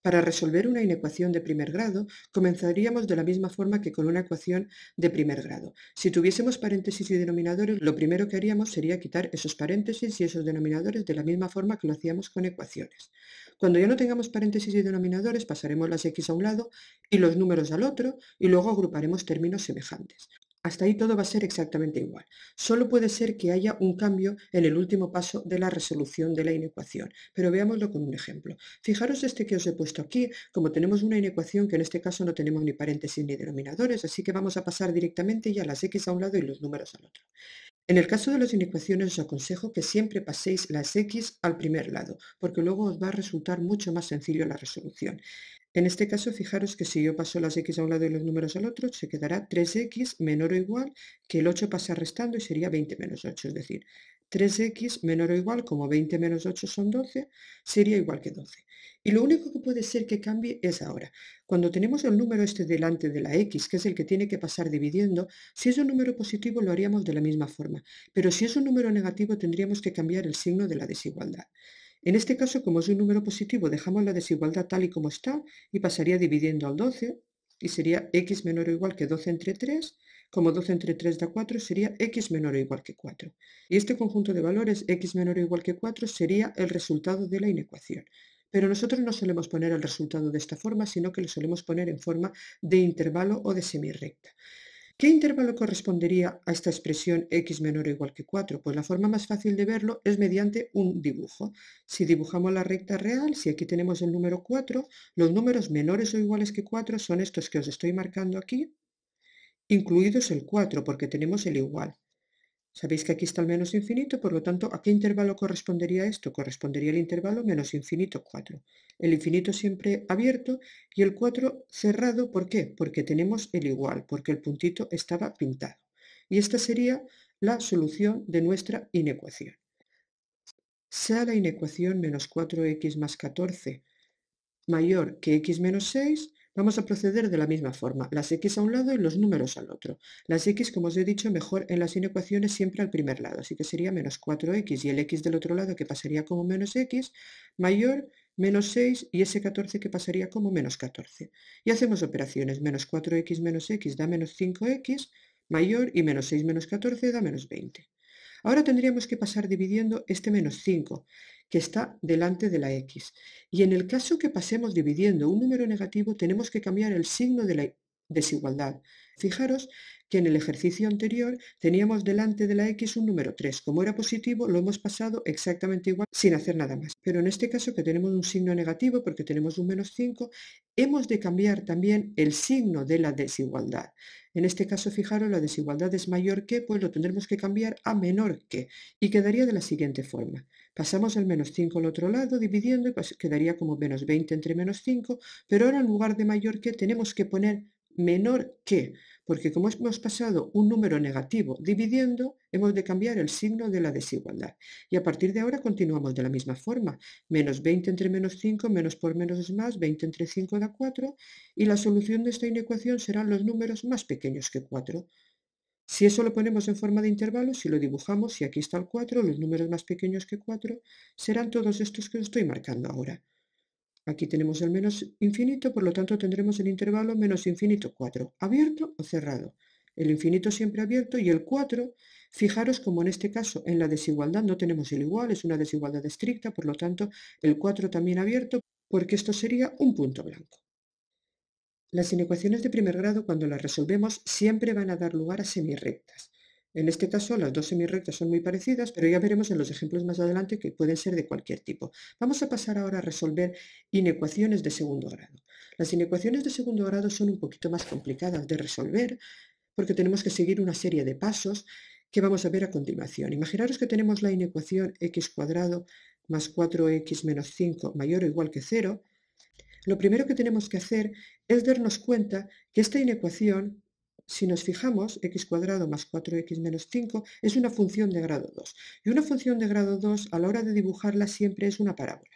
Para resolver una inecuación de primer grado, comenzaríamos de la misma forma que con una ecuación de primer grado. Si tuviésemos paréntesis y denominadores, lo primero que haríamos sería quitar esos paréntesis y esos denominadores de la misma forma que lo hacíamos con ecuaciones. Cuando ya no tengamos paréntesis y denominadores, pasaremos las x a un lado y los números al otro, y luego agruparemos términos semejantes. Hasta ahí todo va a ser exactamente igual. Solo puede ser que haya un cambio en el último paso de la resolución de la inecuación, pero veámoslo con un ejemplo. Fijaros este que os he puesto aquí, como tenemos una inecuación que en este caso no tenemos ni paréntesis ni denominadores, así que vamos a pasar directamente ya las x a un lado y los números al otro. En el caso de las inecuaciones os aconsejo que siempre paséis las x al primer lado, porque luego os va a resultar mucho más sencillo la resolución. En este caso, fijaros que si yo paso las x a un lado y los números al otro, se quedará 3x menor o igual que el 8 pasa restando y sería 20 menos 8, es decir, 3x menor o igual, como 20 menos 8 son 12, sería igual que 12. Y lo único que puede ser que cambie es ahora. Cuando tenemos el número este delante de la x, que es el que tiene que pasar dividiendo, si es un número positivo lo haríamos de la misma forma, pero si es un número negativo tendríamos que cambiar el signo de la desigualdad. En este caso, como es un número positivo, dejamos la desigualdad tal y como está y pasaría dividiendo al 12 y sería x menor o igual que 12 entre 3. Como 12 entre 3 da 4, sería x menor o igual que 4. Y este conjunto de valores, x menor o igual que 4, sería el resultado de la inecuación. Pero nosotros no solemos poner el resultado de esta forma, sino que lo solemos poner en forma de intervalo o de semirrecta. ¿Qué intervalo correspondería a esta expresión x menor o igual que 4? Pues la forma más fácil de verlo es mediante un dibujo. Si dibujamos la recta real, si aquí tenemos el número 4, los números menores o iguales que 4 son estos que os estoy marcando aquí, incluidos el 4, porque tenemos el igual. Sabéis que aquí está el menos infinito, por lo tanto, ¿a qué intervalo correspondería esto? Correspondería el intervalo menos infinito 4. El infinito siempre abierto y el 4 cerrado, ¿por qué? Porque tenemos el igual, porque el puntito estaba pintado. Y esta sería la solución de nuestra inecuación. Sea la inecuación menos 4x más 14 mayor que x menos 6, vamos a proceder de la misma forma, las x a un lado y los números al otro. Las x, como os he dicho, mejor en las inecuaciones siempre al primer lado, así que sería menos 4x y el x del otro lado que pasaría como menos x, mayor menos 6 y ese 14 que pasaría como menos 14. Y hacemos operaciones, menos 4x menos x da menos 5x, mayor y menos 6 menos 14 da menos 20. Ahora tendríamos que pasar dividiendo este menos 5, que está delante de la x. Y en el caso que pasemos dividiendo un número negativo, tenemos que cambiar el signo de la desigualdad. Fijaros que en el ejercicio anterior teníamos delante de la x un número 3. Como era positivo, lo hemos pasado exactamente igual sin hacer nada más. Pero en este caso que tenemos un signo negativo porque tenemos un menos 5, hemos de cambiar también el signo de la desigualdad. En este caso, fijaros, la desigualdad es mayor que, pues lo tendremos que cambiar a menor que, y quedaría de la siguiente forma. Pasamos el menos 5 al otro lado dividiendo y quedaría como menos 20 entre menos 5, pero ahora en lugar de mayor que tenemos que poner menor que, porque como hemos pasado un número negativo dividiendo, hemos de cambiar el signo de la desigualdad. Y a partir de ahora continuamos de la misma forma. Menos 20 entre menos 5, menos por menos es más, 20 entre 5 da 4, y la solución de esta inecuación serán los números más pequeños que 4. Si eso lo ponemos en forma de intervalo, si lo dibujamos, si aquí está el 4, los números más pequeños que 4 serán todos estos que os estoy marcando ahora. Aquí tenemos el menos infinito, por lo tanto tendremos el intervalo menos infinito 4, abierto o cerrado. El infinito siempre abierto y el 4, fijaros como en este caso en la desigualdad no tenemos el igual, es una desigualdad estricta, por lo tanto el 4 también abierto, porque esto sería un punto blanco. Las inecuaciones de primer grado, cuando las resolvemos, siempre van a dar lugar a semirrectas. En este caso, las dos semirrectas son muy parecidas, pero ya veremos en los ejemplos más adelante que pueden ser de cualquier tipo. Vamos a pasar ahora a resolver inecuaciones de segundo grado. Las inecuaciones de segundo grado son un poquito más complicadas de resolver porque tenemos que seguir una serie de pasos que vamos a ver a continuación. Imaginaros que tenemos la inecuación x cuadrado más 4x menos 5 mayor o igual que 0. Lo primero que tenemos que hacer es darnos cuenta que esta inecuación, si nos fijamos, x cuadrado más 4x menos 5 es una función de grado 2. Y una función de grado 2 a la hora de dibujarla siempre es una parábola.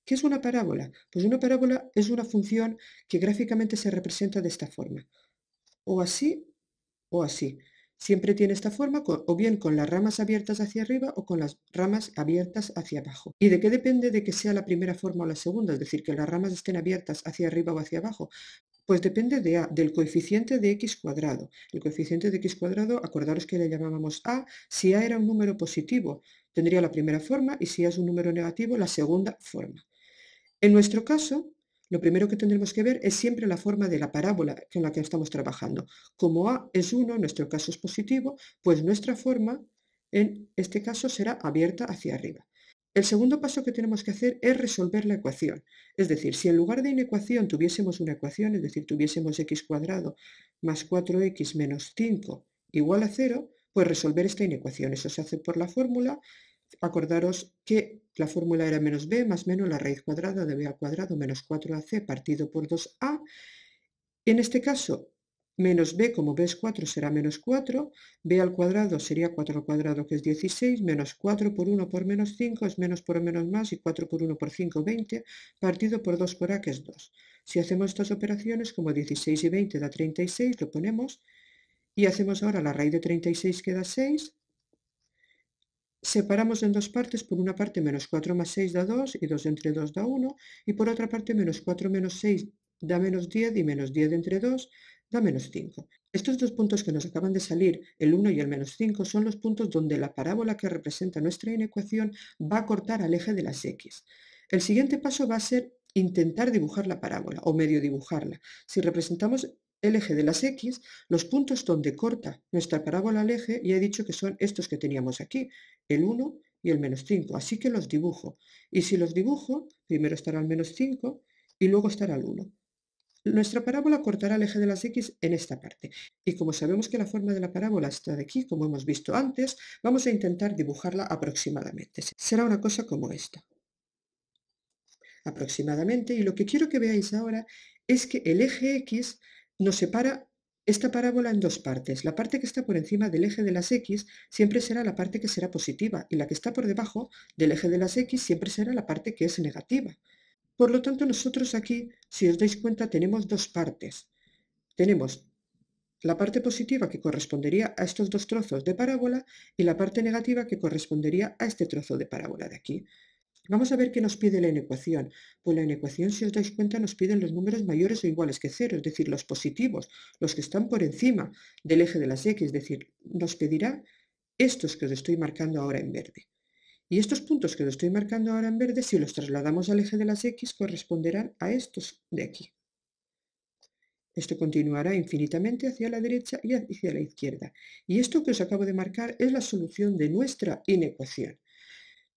¿Qué es una parábola? Pues una parábola es una función que gráficamente se representa de esta forma. O así o así. Siempre tiene esta forma o bien con las ramas abiertas hacia arriba o con las ramas abiertas hacia abajo. ¿Y de qué depende de que sea la primera forma o la segunda? Es decir, que las ramas estén abiertas hacia arriba o hacia abajo. Pues depende de A, del coeficiente de x cuadrado. El coeficiente de x cuadrado, acordaros que le llamábamos A. Si A era un número positivo, tendría la primera forma, y si A es un número negativo, la segunda forma. En nuestro caso, lo primero que tendremos que ver es siempre la forma de la parábola con la que estamos trabajando. Como A es 1, en nuestro caso es positivo, pues nuestra forma en este caso será abierta hacia arriba. El segundo paso que tenemos que hacer es resolver la ecuación. Es decir, si en lugar de inecuación tuviésemos una ecuación, es decir, tuviésemos x cuadrado más 4x menos 5 igual a 0, pues resolver esta inecuación. Eso se hace por la fórmula. Acordaros que la fórmula era menos b más menos la raíz cuadrada de b al cuadrado menos 4ac partido por 2a. En este caso, menos b, como b es 4, será menos 4, b al cuadrado sería 4 al cuadrado, que es 16, menos 4 por 1 por menos 5 es menos por menos más, y 4 por 1 por 5, 20, partido por 2 por a, que es 2. Si hacemos estas operaciones, como 16 y 20 da 36, lo ponemos, y hacemos ahora la raíz de 36, que da 6, separamos en dos partes, por una parte menos 4 más 6 da 2, y 2 entre 2 da 1, y por otra parte menos 4 menos 6 da menos 10, y menos 10 entre 2 da menos 5. Estos dos puntos que nos acaban de salir, el 1 y el menos 5, son los puntos donde la parábola que representa nuestra inecuación va a cortar al eje de las x. El siguiente paso va a ser intentar dibujar la parábola, o medio dibujarla. Si representamos el eje de las x, los puntos donde corta nuestra parábola al eje, ya he dicho que son estos que teníamos aquí, el 1 y el menos 5, así que los dibujo. Y si los dibujo, primero estará el menos 5 y luego estará el 1. Nuestra parábola cortará el eje de las x en esta parte. Y como sabemos que la forma de la parábola está de aquí, como hemos visto antes, vamos a intentar dibujarla aproximadamente. Será una cosa como esta. Aproximadamente. Y lo que quiero que veáis ahora es que el eje x nos separa esta parábola en dos partes. La parte que está por encima del eje de las x siempre será la parte que será positiva, y la que está por debajo del eje de las x siempre será la parte que es negativa. Por lo tanto, nosotros aquí, si os dais cuenta, tenemos dos partes. Tenemos la parte positiva, que correspondería a estos dos trozos de parábola, y la parte negativa, que correspondería a este trozo de parábola de aquí. Vamos a ver qué nos pide la inecuación. Pues la inecuación, si os dais cuenta, nos piden los números mayores o iguales que 0, es decir, los positivos, los que están por encima del eje de las x, es decir, nos pedirá estos que os estoy marcando ahora en verde. Y estos puntos que os estoy marcando ahora en verde, si los trasladamos al eje de las x, corresponderán a estos de aquí. Esto continuará infinitamente hacia la derecha y hacia la izquierda. Y esto que os acabo de marcar es la solución de nuestra inecuación.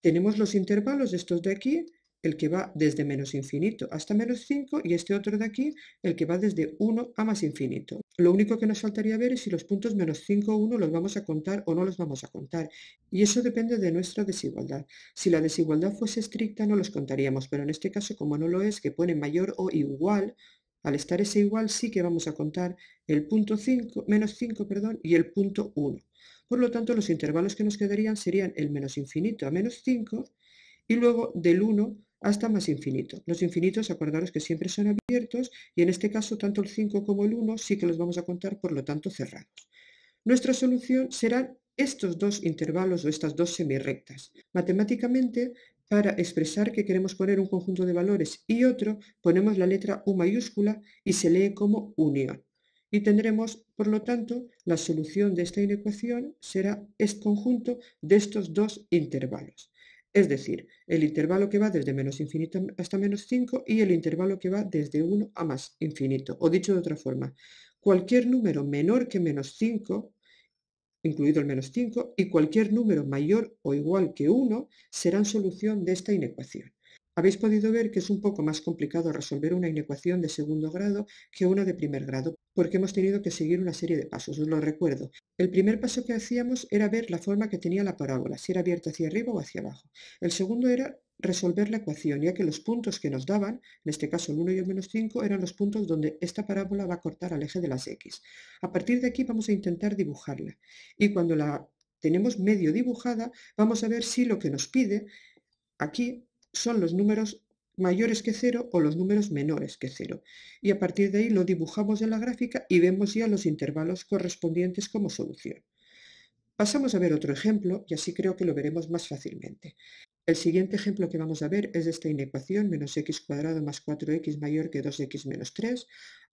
Tenemos los intervalos de estos de aquí, el que va desde menos infinito hasta menos 5, y este otro de aquí, el que va desde 1 a más infinito. Lo único que nos faltaría ver es si los puntos menos 5 o 1 los vamos a contar o no los vamos a contar. Y eso depende de nuestra desigualdad. Si la desigualdad fuese estricta no los contaríamos, pero en este caso, como no lo es, que pone mayor o igual, al estar ese igual sí que vamos a contar el punto 5, menos 5, perdón, y el punto 1. Por lo tanto, los intervalos que nos quedarían serían el menos infinito a menos 5 y luego del 1 hasta más infinito. Los infinitos, acordaros que siempre son abiertos, y en este caso tanto el 5 como el 1 sí que los vamos a contar, por lo tanto cerrados. Nuestra solución serán estos dos intervalos o estas dos semirrectas. Matemáticamente, para expresar que queremos poner un conjunto de valores y otro, ponemos la letra U mayúscula y se lee como unión. Y tendremos, por lo tanto, la solución de esta inecuación será este conjunto de estos dos intervalos. Es decir, el intervalo que va desde menos infinito hasta menos 5 y el intervalo que va desde 1 a más infinito. O dicho de otra forma, cualquier número menor que menos 5, incluido el menos 5, y cualquier número mayor o igual que 1 serán solución de esta inecuación. Habéis podido ver que es un poco más complicado resolver una inecuación de segundo grado que una de primer grado, porque hemos tenido que seguir una serie de pasos. Os lo recuerdo. El primer paso que hacíamos era ver la forma que tenía la parábola, si era abierta hacia arriba o hacia abajo. El segundo era resolver la ecuación, ya que los puntos que nos daban, en este caso el 1 y el menos 5, eran los puntos donde esta parábola va a cortar al eje de las x. A partir de aquí vamos a intentar dibujarla. Y cuando la tenemos medio dibujada, vamos a ver si lo que nos pide aquí son los números mayores que 0 o los números menores que 0. Y a partir de ahí lo dibujamos en la gráfica y vemos ya los intervalos correspondientes como solución. Pasamos a ver otro ejemplo y así creo que lo veremos más fácilmente. El siguiente ejemplo que vamos a ver es esta inecuación menos x cuadrado más 4x mayor que 2x menos 3.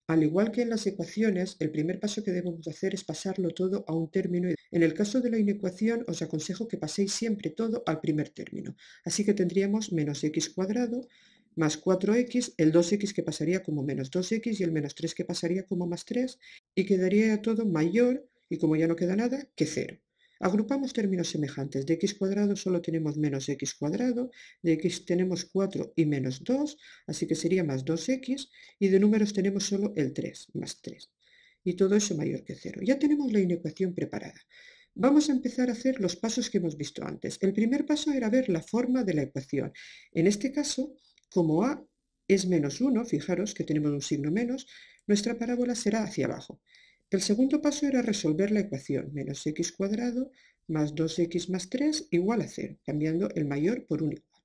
Al igual que en las ecuaciones, el primer paso que debemos hacer es pasarlo todo a un término. En el caso de la inecuación, os aconsejo que paséis siempre todo al primer término. Así que tendríamos menos x cuadrado más 4x, el 2x que pasaría como menos 2x y el menos 3 que pasaría como más 3, y quedaría todo mayor, y como ya no queda nada, que 0. Agrupamos términos semejantes. De x cuadrado solo tenemos menos x cuadrado, de x tenemos 4 y menos 2, así que sería más 2x, y de números tenemos solo el 3, más 3. Y todo eso mayor que 0. Ya tenemos la inecuación preparada. Vamos a empezar a hacer los pasos que hemos visto antes. El primer paso era ver la forma de la ecuación. En este caso, como a es menos 1, fijaros que tenemos un signo menos, nuestra parábola será hacia abajo. El segundo paso era resolver la ecuación, menos x cuadrado más 2x más 3 igual a 0, cambiando el mayor por un igual.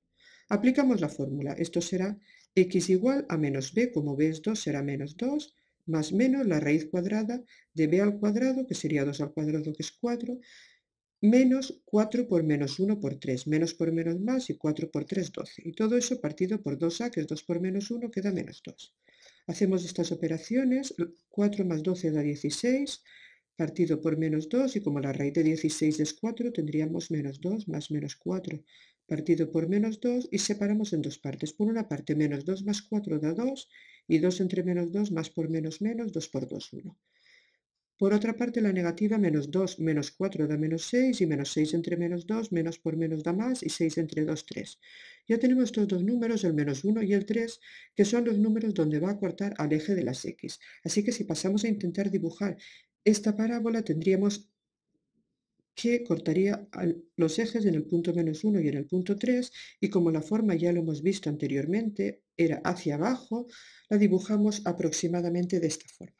Aplicamos la fórmula, esto será x igual a menos b, como b es 2 será menos 2, más menos la raíz cuadrada de b al cuadrado, que sería 2 al cuadrado, que es 4, menos 4 por menos 1 por 3, menos por menos más y 4 por 3, 12. Y todo eso partido por 2a, que es 2 por menos 1, queda menos 2. Hacemos estas operaciones, 4 más 12 da 16, partido por menos 2, y como la raíz de 16 es 4, tendríamos menos 2 más menos 4, partido por menos 2, y separamos en dos partes. Por una parte, menos 2 más 4 da 2, y 2 entre menos 2 más por menos menos, 2 por 2, 1. Por otra parte, la negativa menos 2 menos 4 da menos 6, y menos 6 entre menos 2, menos por menos da más, y 6 entre 2, 3. Ya tenemos estos dos números, el menos 1 y el 3, que son los números donde va a cortar al eje de las x. Así que si pasamos a intentar dibujar esta parábola, tendríamos que cortaría los ejes en el punto menos 1 y en el punto 3, y como la forma ya lo hemos visto anteriormente, era hacia abajo, la dibujamos aproximadamente de esta forma.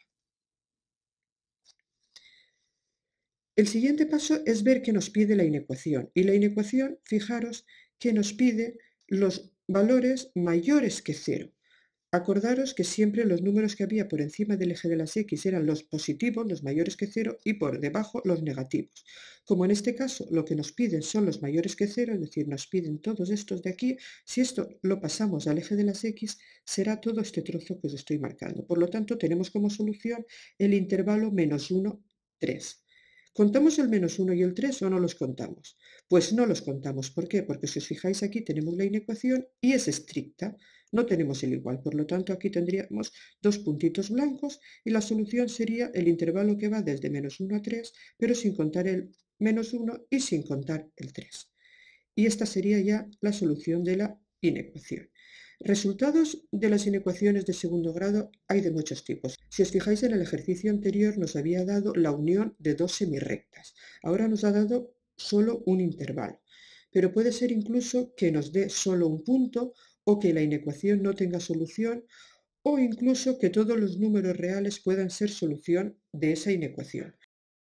El siguiente paso es ver qué nos pide la inecuación. Y la inecuación, fijaros, que nos pide los valores mayores que 0. Acordaros que siempre los números que había por encima del eje de las x eran los positivos, los mayores que 0, y por debajo los negativos. Como en este caso lo que nos piden son los mayores que 0, es decir, nos piden todos estos de aquí, si esto lo pasamos al eje de las x, será todo este trozo que os estoy marcando. Por lo tanto, tenemos como solución el intervalo menos 1, 3. ¿Contamos el menos 1 y el 3 o no los contamos? Pues no los contamos. ¿Por qué? Porque si os fijáis aquí tenemos la inecuación y es estricta. No tenemos el igual. Por lo tanto, aquí tendríamos dos puntitos blancos y la solución sería el intervalo que va desde menos 1 a 3, pero sin contar el menos 1 y sin contar el 3. Y esta sería ya la solución de la inecuación. Resultados de las inecuaciones de segundo grado hay de muchos tipos. Si os fijáis en el ejercicio anterior nos había dado la unión de dos semirrectas. Ahora nos ha dado solo un intervalo. Pero puede ser incluso que nos dé solo un punto, o que la inecuación no tenga solución, o incluso que todos los números reales puedan ser solución de esa inecuación.